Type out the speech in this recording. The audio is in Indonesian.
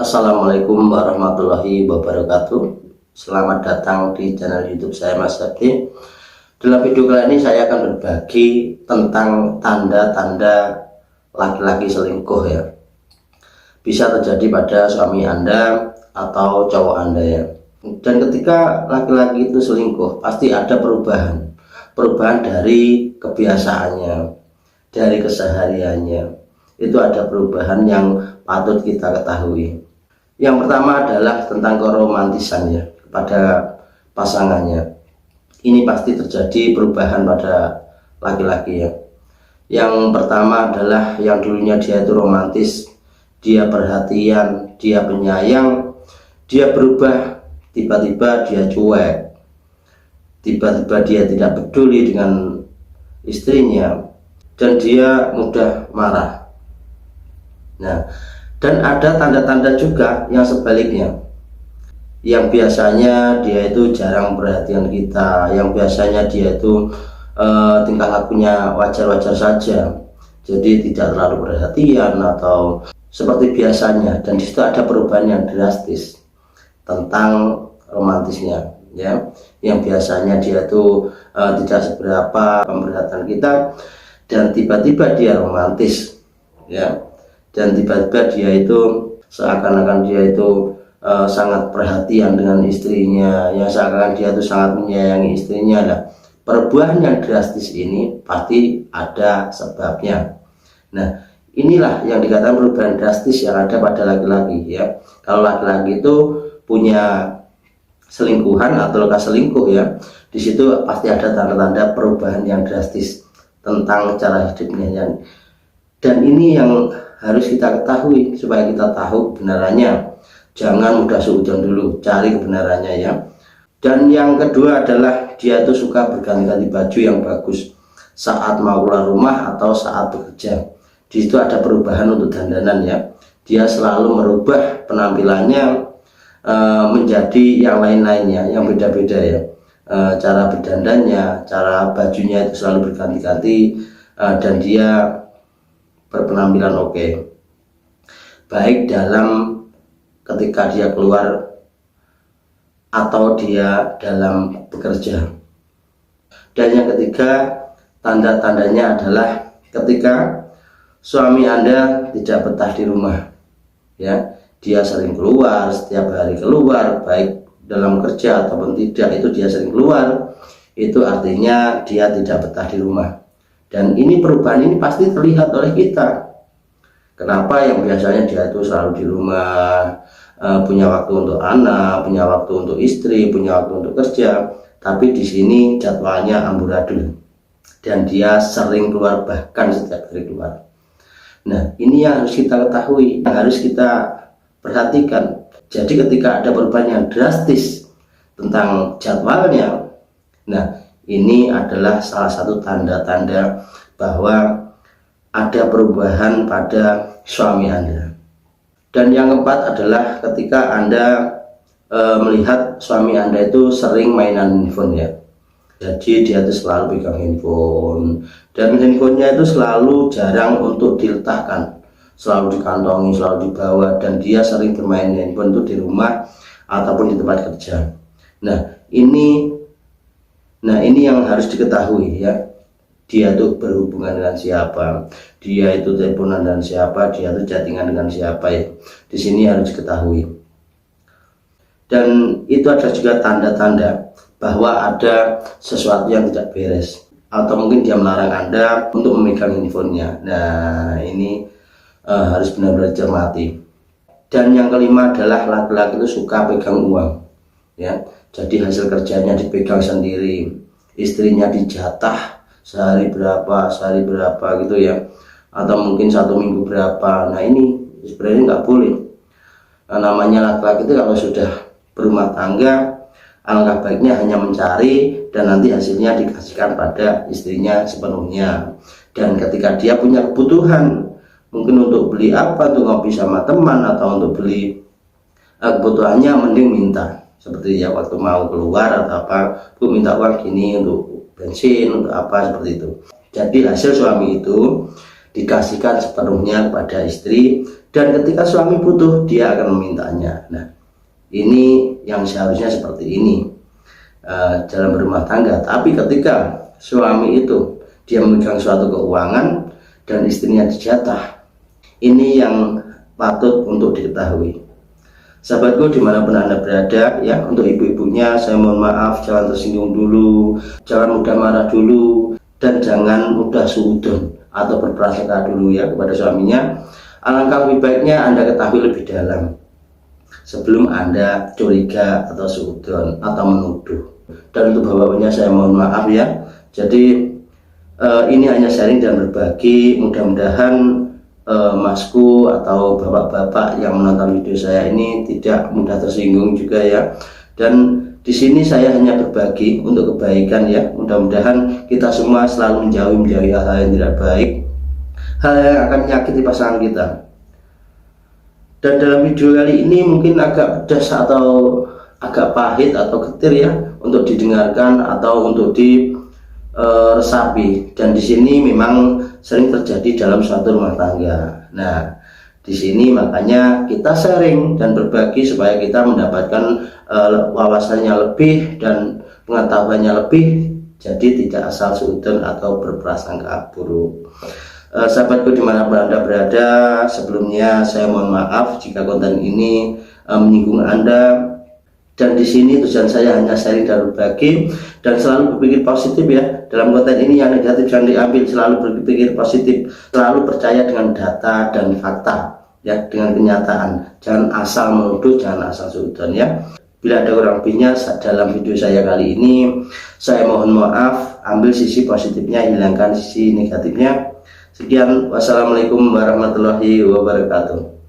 Assalamualaikum warahmatullahi wabarakatuh. Selamat datang di channel YouTube saya, Mas Sabdi. Dalam video kali ini saya akan berbagi tentang tanda-tanda laki-laki selingkuh ya. Bisa terjadi pada suami Anda atau cowok Anda ya. Dan ketika laki-laki itu selingkuh, pasti ada perubahan dari kebiasaannya, dari kesehariannya. Itu ada perubahan yang patut kita ketahui. Yang pertama adalah tentang keromantisan ya kepada pasangannya. Ini pasti terjadi perubahan pada laki-laki ya. Yang pertama adalah yang dulunya dia itu romantis, dia perhatian, dia penyayang, dia berubah, tiba-tiba dia cuek, tiba-tiba dia tidak peduli dengan istrinya, dan dia mudah marah. Nah, dan ada tanda-tanda juga yang sebaliknya, yang biasanya dia itu jarang perhatian kita, yang biasanya dia itu tingkah lakunya wajar-wajar saja, jadi tidak terlalu perhatian atau seperti biasanya. Dan disitu ada perubahan yang drastis tentang romantisnya ya, yang biasanya dia itu tidak seberapa pemberhatian kita, dan tiba-tiba dia romantis ya. Dan tiba-tiba dia itu seakan-akan dia itu sangat perhatian dengan istrinya, yang seakan-akan dia itu sangat menyayangi istrinya. Nah, perubahan yang drastis ini pasti ada sebabnya. Nah, inilah yang dikatakan perubahan drastis yang ada pada laki-laki ya. Kalau laki-laki itu punya selingkuhan atau lekas selingkuh ya, di situ pasti ada tanda-tanda perubahan yang drastis tentang cara hidupnya ya. Dan ini yang harus kita ketahui supaya kita tahu kebenarannya. Jangan mudah suudzon dulu, cari kebenarannya ya. Dan yang kedua adalah dia itu suka berganti-ganti baju yang bagus saat mau keluar rumah atau saat bekerja. Di situ ada perubahan untuk dandanan ya. Dia selalu merubah penampilannya menjadi yang lain-lainnya, yang beda-beda ya. Cara berdandannya, cara bajunya itu selalu berganti-ganti, dan dia berpenampilan oke, baik dalam ketika dia keluar atau dia dalam bekerja. Dan yang ketiga, tanda-tandanya adalah ketika suami Anda tidak betah di rumah ya, dia sering keluar, setiap hari keluar, baik dalam kerja ataupun tidak, itu dia sering keluar, itu artinya dia tidak betah di rumah. Dan ini perubahan ini pasti terlihat oleh kita. Kenapa yang biasanya dia itu selalu di rumah, punya waktu untuk anak, punya waktu untuk istri, punya waktu untuk kerja, tapi di sini jadwalnya amburadul dan dia sering keluar, bahkan setiap hari keluar. Nah, ini yang harus kita ketahui, yang harus kita perhatikan. Jadi ketika ada perubahan yang drastis tentang jadwalnya, nah ini adalah salah satu tanda-tanda bahwa ada perubahan pada suami Anda. Dan yang keempat adalah ketika Anda melihat suami Anda itu sering mainan handphone ya. Jadi dia itu selalu pegang handphone, dan handphonenya itu selalu jarang untuk diletakkan, selalu dikantongi, selalu dibawa, dan dia sering bermain handphone itu di rumah ataupun di tempat kerja. Nah ini yang harus diketahui ya. Dia itu berhubungan dengan siapa, dia itu teleponan dengan siapa, dia itu chattingan dengan siapa ya. Di sini harus diketahui. Dan itu ada juga tanda-tanda bahwa ada sesuatu yang tidak beres, atau mungkin dia melarang Anda untuk memegang handphonenya. Nah ini harus benar-benar cermati. Dan yang kelima adalah laki-laki itu suka pegang uang ya. Jadi hasil kerjanya dipegang sendiri, istrinya dijatah sehari berapa gitu ya, atau mungkin satu minggu berapa. Nah ini sebenarnya nggak boleh. Nah, namanya laki-laki itu kalau sudah berumah tangga, alangkah baiknya hanya mencari dan nanti hasilnya dikasihkan pada istrinya sepenuhnya. Dan ketika dia punya kebutuhan, mungkin untuk beli apa, untuk ngopi sama teman, atau untuk beli kebutuhannya, mending minta. Seperti ya waktu mau keluar atau apa, Bu minta uang gini untuk bensin, untuk apa, seperti itu. Jadi hasil suami itu dikasihkan sepenuhnya kepada istri, dan ketika suami butuh dia akan memintanya. Nah, ini yang seharusnya seperti ini dalam berumah tangga. Tapi ketika suami itu dia memegang suatu keuangan dan istrinya dijatah, ini yang patut untuk diketahui. Sahabatku dimanapun Anda berada ya, untuk ibu-ibunya saya mohon maaf, jangan tersinggung dulu, jangan mudah marah dulu, dan jangan mudah suudon atau berprasangka dulu ya kepada suaminya. Alangkah lebih baiknya Anda ketahui lebih dalam sebelum Anda curiga atau suudon atau menuduh. Dan untuk bapak-bapaknya saya mohon maaf ya. Jadi ini hanya sharing dan berbagi. Mudah-mudahan masku atau bapak-bapak yang menonton video saya ini tidak mudah tersinggung juga ya. Dan di sini saya hanya berbagi untuk kebaikan ya. Mudah-mudahan kita semua selalu menjauhi hal-hal yang tidak baik, hal yang akan menyakiti pasangan kita. Dan dalam video kali ini mungkin agak pedas atau agak pahit atau getir ya untuk didengarkan atau untuk diresapi. Dan di sini memang sering terjadi dalam suatu rumah tangga. Nah, di sini makanya kita sharing dan berbagi supaya kita mendapatkan wawasannya lebih dan pengetahuannya lebih. Jadi tidak asal suudon atau berprasangka buruk. Sahabatku dimanapun Anda berada, sebelumnya saya mohon maaf jika konten ini menyinggung Anda. Dan di sini tujuan saya hanya sharing dan berbagi, dan selalu berpikir positif ya. Dalam konten ini yang negatif jangan diambil, selalu berpikir positif, selalu percaya dengan data dan fakta ya, dengan kenyataan. Jangan asal menuduh, jangan asal suudon ya. Bila ada kurang lebihnya dalam video saya kali ini, saya mohon maaf. Ambil sisi positifnya, hilangkan sisi negatifnya. Sekian, wassalamualaikum warahmatullahi wabarakatuh.